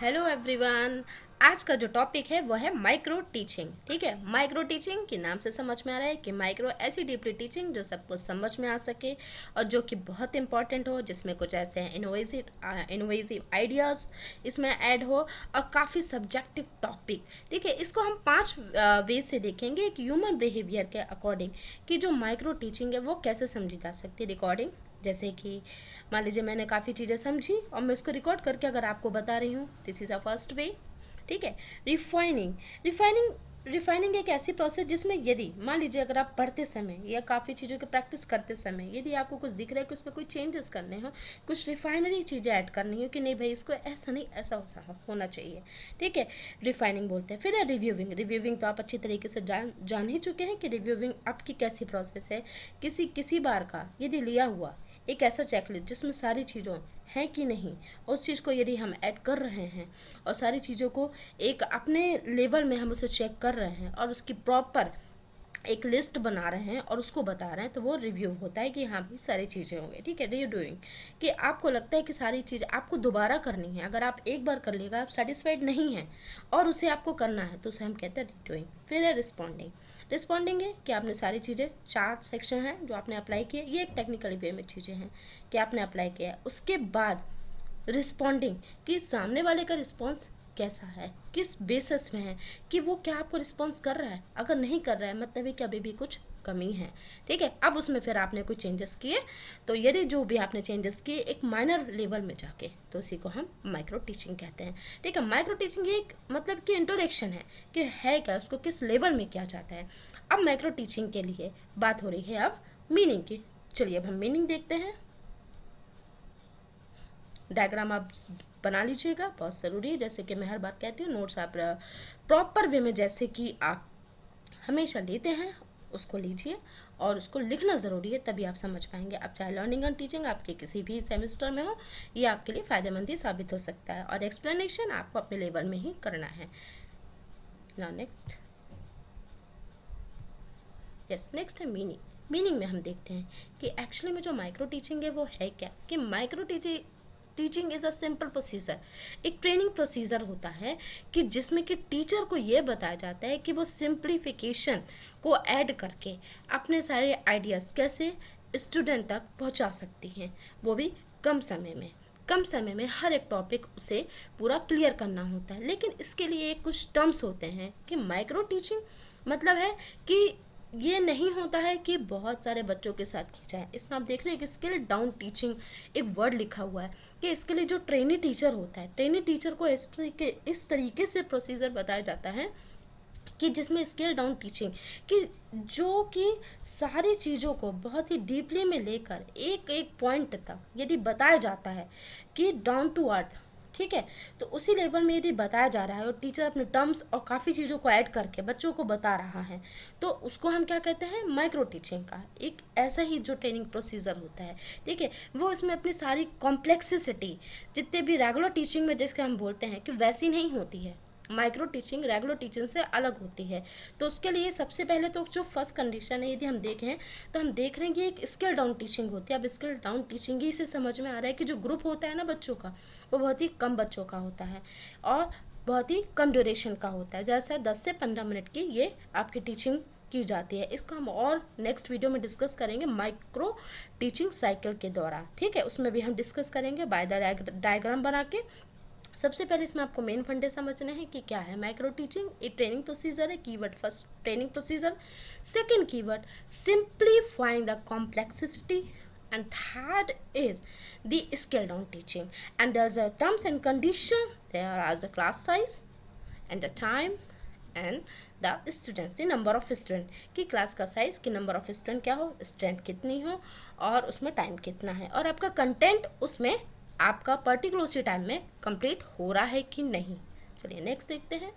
Hello everyone. आज का जो टॉपिक है वो है माइक्रो टीचिंग। ठीक है, माइक्रो टीचिंग के नाम से समझ में आ रहा है कि माइक्रो ऐसी डीपली टीचिंग जो सबको समझ में आ सके और जो कि बहुत इंपॉर्टेंट हो, जिसमें कुछ ऐसे हैं इनोवेटिव आइडियाज़ इसमें ऐड हो और काफ़ी सब्जेक्टिव टॉपिक। ठीक है, इसको हम 5 वे से देखेंगे एक ह्यूमन बिहेवियर के अकॉर्डिंग कि जो माइक्रो टीचिंग है वो कैसे समझी जा सकती है रिकॉर्डिंग। जैसे कि मान लीजिए मैंने काफ़ी चीज़ें समझी और मैं उसको रिकॉर्ड करके अगर आपको बता रही हूँ, this is a first way. ठीक है। रिफाइनिंग रिफाइनिंग रिफाइनिंग एक ऐसी प्रोसेस जिसमें यदि मान लीजिए अगर आप पढ़ते समय या काफ़ी चीज़ों की प्रैक्टिस करते समय यदि आपको कुछ दिख रहा है कि उसमें कोई चेंजेस करने हो, कुछ रिफाइनरी चीज़ें ऐड करनी हो कि नहीं भाई इसको ऐसा नहीं ऐसा होना चाहिए। ठीक है, रिफाइनिंग बोलते हैं। फिर है रिव्यूविंग। रिव्यूविंग तो आप अच्छी तरीके से जान ही चुके हैं कि रिव्यूविंग आपकी कैसी प्रोसेस है। किसी बार का यदि लिया हुआ एक ऐसा चेकलिस्ट जिसमें सारी चीज़ों हैं कि नहीं, उस चीज़ को यदि हम ऐड कर रहे हैं और सारी चीज़ों को एक अपने लेवल में हम उसे चेक कर रहे हैं और उसकी प्रॉपर एक लिस्ट बना रहे हैं और उसको बता रहे हैं, तो वो रिव्यू होता है कि हाँ भी सारी चीज़ें होंगी। ठीक है, रीडूइंग कि आपको लगता है कि सारी चीज़ आपको दोबारा करनी है, अगर आप एक बार कर लेगा आप सेटिस्फाइड नहीं हैं और उसे आपको करना है तो उसे हम कहते हैं रीडूइंग। फिर है रिस्पॉन्डिंग। रिस्पॉन्डिंग है कि आपने सारी चीज़ें 4 सेक्शन हैं जो आपने अप्लाई किए, ये एक टेक्निकली वे में चीज़ें हैं कि आपने अप्लाई किया है। उसके बाद रिस्पॉन्डिंग कि सामने वाले का रिस्पॉन्स कैसा है, किस बेसिस में है कि वो क्या आपको रिस्पॉन्स कर रहा है। अगर नहीं कर रहा है मतलब है कि अभी भी कुछ कमी है। ठीक है, अब उसमें फिर आपने कुछ चेंजेस किए, तो यदि जो भी आपने चेंजेस किए एक माइनर लेवल में जाके, तो उसी को हम माइक्रो टीचिंग कहते हैं। ठीक है, माइक्रो टीचिंग एक मतलब कि इंट्रोडक्शन है कि है क्या, उसको किस लेवल में किया जाता है। अब माइक्रो टीचिंग के लिए बात हो रही है अब मीनिंग की। चलिए अब हम मीनिंग देखते हैं। डायग्राम आप बना लीजिएगा, बहुत ज़रूरी है। जैसे कि मैं हर बार कहती हूँ, नोट्स आप प्रॉपर वे में जैसे कि आप हमेशा लेते हैं उसको लीजिए और उसको लिखना ज़रूरी है, तभी आप समझ पाएंगे। अब चाहे लर्निंग एंड टीचिंग आपके किसी भी सेमेस्टर में हो, ये आपके लिए फ़ायदेमंद ही साबित हो सकता है और एक्सप्लेनेशन आपको अपने लेवल में ही करना है। नाउ नेक्स्ट, यस नेक्स्ट है मीनिंग। मीनिंग में हम देखते हैं कि एक्चुअली में जो माइक्रो टीचिंग है वो है क्या। कि micro teaching is a simple procedure, एक ट्रेनिंग प्रोसीजर होता है कि जिसमें कि टीचर को ये बताया जाता है कि वो सिंप्लीफिकेशन को ऐड करके अपने सारे आइडियाज़ कैसे स्टूडेंट तक पहुंचा सकती हैं, वो भी कम समय में। कम समय में हर एक टॉपिक उसे पूरा क्लियर करना होता है, लेकिन इसके लिए कुछ टर्म्स होते हैं कि माइक्रो टीचिंग मतलब है कि ये नहीं होता है कि बहुत सारे बच्चों के साथ की जाए। इसमें आप देख रहे हैं कि स्किल डाउन टीचिंग एक वर्ड लिखा हुआ है कि इसके लिए जो ट्रेनी टीचर होता है, ट्रेनी टीचर को इस तरीके से प्रोसीजर बताया जाता है कि जिसमें स्केल डाउन टीचिंग कि जो कि सारी चीज़ों को बहुत ही डीपली में लेकर एक एक पॉइंट तक यदि बताया जाता है कि डाउन टू अर्थ। ठीक है, तो उसी लेवल में यदि बताया जा रहा है और टीचर अपने टर्म्स और काफ़ी चीज़ों को ऐड करके बच्चों को बता रहा है, तो उसको हम क्या कहते हैं, माइक्रो टीचिंग का एक ऐसा ही जो ट्रेनिंग प्रोसीजर होता है। ठीक है, वो इसमें अपनी सारी कॉम्प्लेक्सिसिटी जितने भी रेगुलर टीचिंग में जिसके हम बोलते हैं कि वैसी नहीं होती है। माइक्रो टीचिंग रेगुलर टीचिंग से अलग होती है। तो उसके लिए सबसे पहले तो जो फर्स्ट कंडीशन है यदि हम देखें, तो हम देख रहे हैं कि एक स्किल डाउन टीचिंग होती है। अब स्किल डाउन टीचिंग ही से समझ में आ रहा है कि जो ग्रुप होता है ना बच्चों का, वो बहुत ही कम बच्चों का होता है और बहुत ही कम ड्यूरेशन का होता है। जैसे 10 से 15 मिनट की ये आपकी टीचिंग की जाती है। इसको हम और नेक्स्ट वीडियो में डिस्कस करेंगे माइक्रो टीचिंग साइकिल के दौरान। ठीक है, उसमें भी हम डिस्कस करेंगे बाय डायग्राम बना के। सबसे पहले इसमें आपको मेन फंडे समझने हैं कि क्या है माइक्रो टीचिंग। एक ट्रेनिंग प्रोसीजर है। Keyword first training procedure, second keyword simplifying the complexity, and third is the scale down teaching, and there's a terms and condition, there are the class size and the time and the students, the number of student कि class का size कि number of student क्या हो, strength कितनी हो और उसमें time कितना है और आपका कंटेंट उसमें आपका पर्टिकुलर उसी टाइम में कंप्लीट हो रहा है कि नहीं। चलिए नेक्स्ट देखते हैं।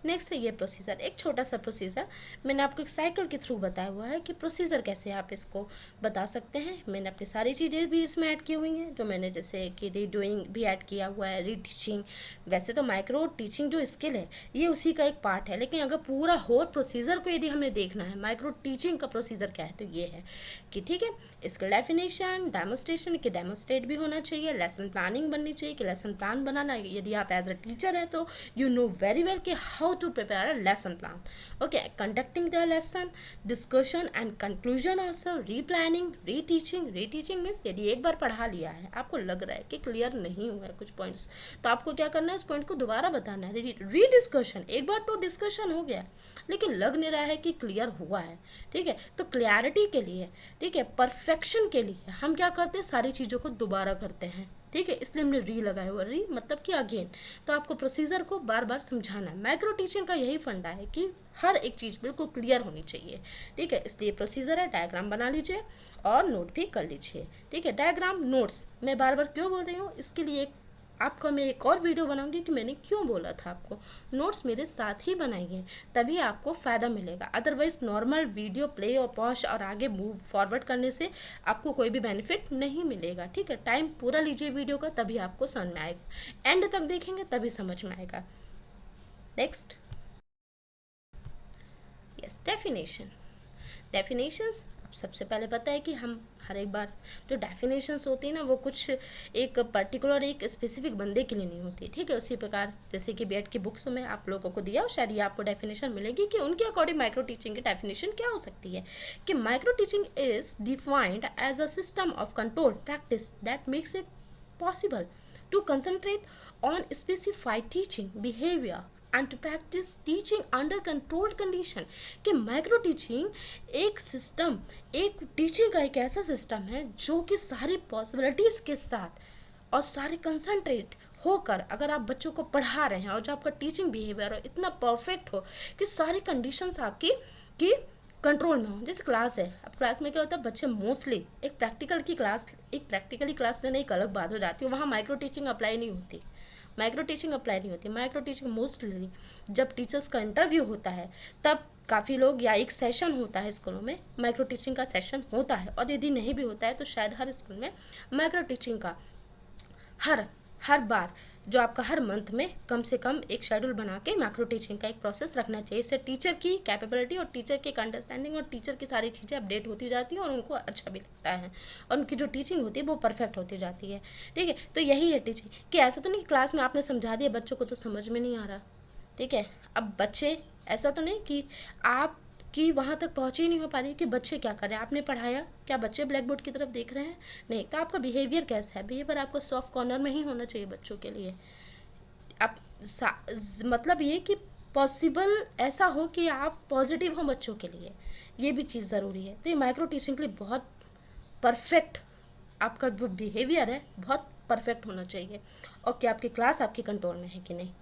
नेक्स्ट है ये प्रोसीजर, एक छोटा सा प्रोसीजर मैंने आपको एक साइकिल के थ्रू बताया हुआ है कि प्रोसीजर कैसे आप इसको बता सकते हैं। मैंने अपनी सारी चीज़ें भी इसमें ऐड की हुई हैं, जो मैंने जैसे कि रीडूइंग भी ऐड किया हुआ है, री टीचिंग। वैसे तो माइक्रो टीचिंग जो स्किल है ये उसी का एक पार्ट है, लेकिन अगर पूरा होल प्रोसीजर को यदि हमने देखना है माइक्रो टीचिंग का प्रोसीजर क्या है, तो ये है कि ठीक है, इसका डेफिनेशन, डेमोस्ट्रेशन कि डेमोस्ट्रेट भी होना चाहिए, लेसन प्लानिंग बननी चाहिए कि लेसन प्लान बनाना, यदि आप एज अ टीचर है तो यू नो वेरी वेल कि how to prepare a lesson plan. Okay, conducting the lesson, discussion and conclusion also, replanning, reteaching means यदि एक बार पढ़ा लिया है, आपको लग रहा है कि क्लियर नहीं हुआ है कुछ पॉइंट्स, तो आपको क्या करना है, उस पॉइंट को दोबारा बताना है। रीडिस्कशन, एक बार तो डिस्कशन हो गया लेकिन लग नहीं रहा है कि क्लियर हुआ है, ठीक है, तो क्लियरिटी के लिए, ठीक है, परफेक्शन के लिए हम क्या करते हैं, सारी चीज़ों को दोबारा करते हैं, ठीक है, इसलिए हमने री लगाया हुआ, री मतलब कि अगेन। तो आपको प्रोसीजर को बार बार समझाना है। माइक्रो टीचिंग का यही फंडा है कि हर एक चीज़ बिल्कुल क्लियर होनी चाहिए, ठीक है, इसलिए प्रोसीजर है, डायग्राम बना लीजिए और नोट भी कर लीजिए, ठीक है। डायग्राम नोट्स मैं बार बार क्यों बोल रही हूँ, इसके लिए आपको मैं एक और वीडियो बनाऊंगी कि मैंने क्यों बोला था आपको नोट्स मेरे साथ ही बनाइए, तभी आपको फ़ायदा मिलेगा। अदरवाइज नॉर्मल वीडियो प्ले और पॉज और आगे मूव फॉरवर्ड करने से आपको कोई भी बेनिफिट नहीं मिलेगा, ठीक है। टाइम पूरा लीजिए वीडियो का, तभी आपको समझ में आएगा, एंड तक देखेंगे तभी समझ में आएगा। Next, yes, definition. डेफिनेशंस सबसे पहले पता है कि हम हर एक बार जो डेफिनेशंस होती है ना, वो कुछ एक पर्टिकुलर एक स्पेसिफिक बंदे के लिए नहीं होती, ठीक है। उसी प्रकार जैसे कि बीएड की बुक्स में आप लोगों को दिया और शायद ये आपको डेफिनेशन मिलेगी कि उनके अकॉर्डिंग माइक्रो टीचिंग की डेफिनेशन क्या हो सकती है, कि micro teaching is defined as a system of control practice that makes it possible to concentrate on specified teaching behavior and to practice teaching under controlled condition। कि micro teaching एक system, एक teaching का एक ऐसा system है जो कि सारी पॉसिबिलिटीज के साथ और सारे कंसंट्रेट होकर अगर आप बच्चों को पढ़ा रहे हैं और जो आपका टीचिंग बिहेवियर हो इतना परफेक्ट हो कि सारी कंडीशंस आपकी की कंट्रोल में हो। जैसे क्लास है, अब क्लास में क्या होता है, बच्चे मोस्टली एक प्रैक्टिकली क्लास लेना एक अलग बात हो जाती है, वहाँ माइक्रो टीचिंग अप्लाई नहीं होती, माइक्रो टीचिंग मोस्टली जब टीचर्स का इंटरव्यू होता है तब काफ़ी लोग, या एक सेशन होता है स्कूलों में, माइक्रो टीचिंग का सेशन होता है, और यदि नहीं भी होता है तो शायद हर स्कूल में माइक्रो टीचिंग का हर बार जो आपका हर मंथ में कम से कम एक शेड्यूल बना के माइक्रो टीचिंग का एक प्रोसेस रखना चाहिए। इससे टीचर की कैपेबिलिटी और टीचर की अंडरस्टैंडिंग और टीचर की सारी चीज़ें अपडेट होती जाती हैं और उनको अच्छा भी लगता है और उनकी जो टीचिंग होती है वो परफेक्ट होती जाती है, ठीक है। तो यही है टीचिंग, कि ऐसा तो नहीं क्लास में आपने समझा दिया बच्चों को तो समझ में नहीं आ रहा, ठीक है। अब बच्चे, ऐसा तो नहीं कि आप कि वहाँ तक पहुँच ही नहीं हो पा रही कि बच्चे क्या कर रहे हैं, आपने पढ़ाया, क्या बच्चे ब्लैक बोर्ड की तरफ देख रहे हैं, नहीं, तो आपका बिहेवियर कैसा है, बिहेवियर आपको सॉफ्ट कॉर्नर में ही होना चाहिए बच्चों के लिए। आप मतलब ये कि पॉसिबल ऐसा हो कि आप पॉजिटिव हो बच्चों के लिए, ये भी चीज़ ज़रूरी है। तो ये माइक्रो टीचिंग के लिए बहुत परफेक्ट, आपका जो बिहेवियर है बहुत परफेक्ट होना चाहिए, और क्या आपकी क्लास आपके कंट्रोल में है कि नहीं।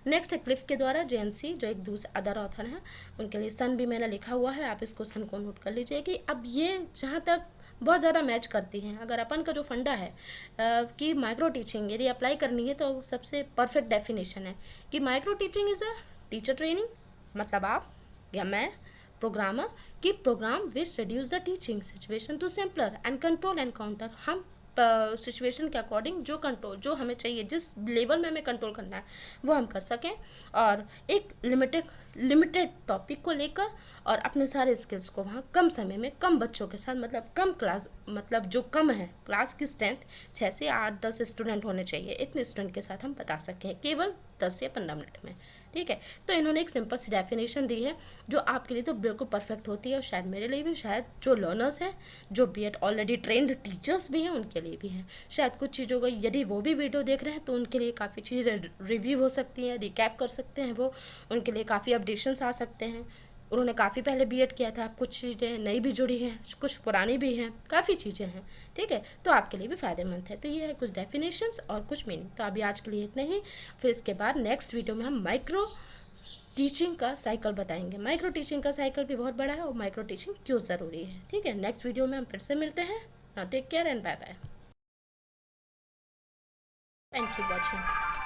नेक्स्ट है क्लिफ के द्वारा जेएनसी, जो एक दूसरे अदर ऑथर हैं, उनके लिए सन भी मैंने लिखा हुआ है, आप इसको सन को नोट कर लीजिए। कि अब ये जहाँ तक बहुत ज़्यादा मैच करती हैं, अगर अपन का जो फंडा है कि माइक्रो टीचिंग यदि अप्लाई करनी है तो सबसे परफेक्ट डेफिनेशन है कि micro teaching is a teacher training, मतलब आप या मैं प्रोग्रामर की programme which reduce the teaching situation to simpler and control encounter. हम सिचुएशन के अकॉर्डिंग जो कंट्रोल जो हमें चाहिए, जिस लेवल में हमें कंट्रोल करना है वो हम कर सकें, और एक लिमिटेड टॉपिक को लेकर और अपने सारे स्किल्स को वहाँ कम समय में कम बच्चों के साथ, मतलब कम क्लास, मतलब जो कम है क्लास की स्ट्रेंथ 6 से 8-10 स्टूडेंट होने चाहिए, इतने स्टूडेंट के साथ हम बता सकें केवल 10 से 15 मिनट में, ठीक है। तो इन्होंने एक सिंपल सी डेफिनेशन दी है जो आपके लिए तो बिल्कुल परफेक्ट होती है, और शायद मेरे लिए भी, शायद जो लर्नर्स हैं, जो बीएड ऑलरेडी ट्रेंड टीचर्स भी हैं उनके लिए भी हैं, शायद कुछ चीज़ों को यदि वो भी वीडियो देख रहे हैं तो उनके लिए काफ़ी चीज़ें रिव्यू हो सकती हैं, रिकैप कर सकते हैं, वो उनके लिए काफ़ी अपडेशंस आ सकते हैं। उन्होंने काफ़ी पहले बीएड किया था, कुछ चीज़ें नई भी जुड़ी हैं, कुछ पुरानी भी हैं, काफ़ी चीज़ें हैं, ठीक है। तो आपके लिए भी फ़ायदेमंद है। तो ये है कुछ डेफिनेशंस और कुछ मीनिंग। तो अभी आज के लिए इतना ही, फिर इसके बाद नेक्स्ट वीडियो में हम माइक्रो टीचिंग का साइकिल बताएंगे। माइक्रो टीचिंग का साइकिल भी बहुत बड़ा है और माइक्रो टीचिंग क्यों ज़रूरी है, ठीक है। नेक्स्ट वीडियो में हम फिर से मिलते हैं। Take care and bye bye. Thank you watching.